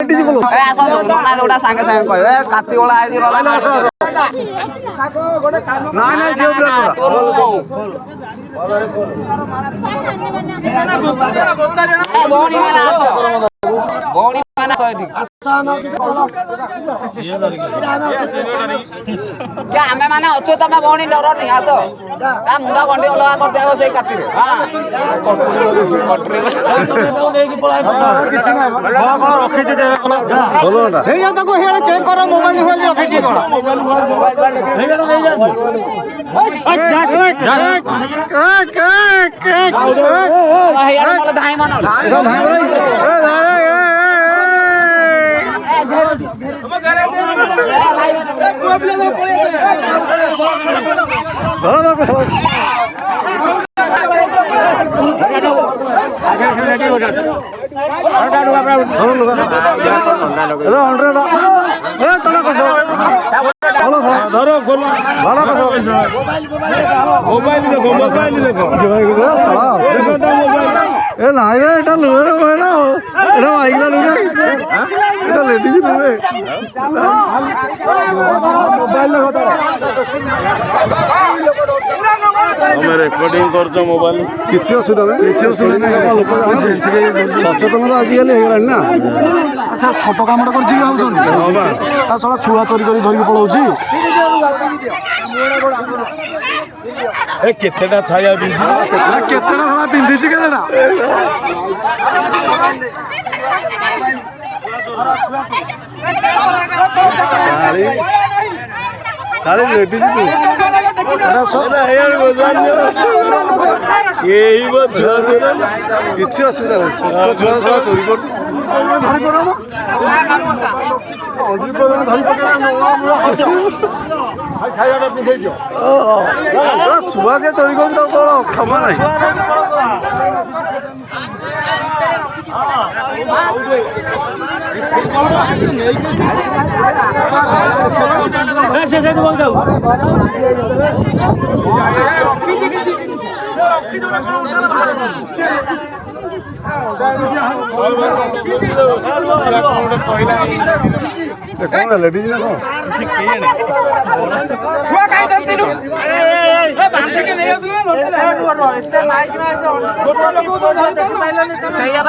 जोड़ा सांगे सांगे कह काती वाला आई क्या हमें माने अच्छे तब भौणी डर नहीं आस मुंडा कंडी अलग कर दिया से काती चेक कर मोबाइल रखी धाई मन रेकर्डिंग कर मोबाइल किसी असुविधा नहीं सचेतन आजिकल ना छोट कम कर छुआ चोरी कर धरिक पलाऊँ केतेटा छाया केतेटा पिंधि केतेटा सारे रेडी किसी असुविधा नहीं छुआ चोरी कर छुआ के चोरी कर क्षमा नहीं कौन लेडीज ना सही है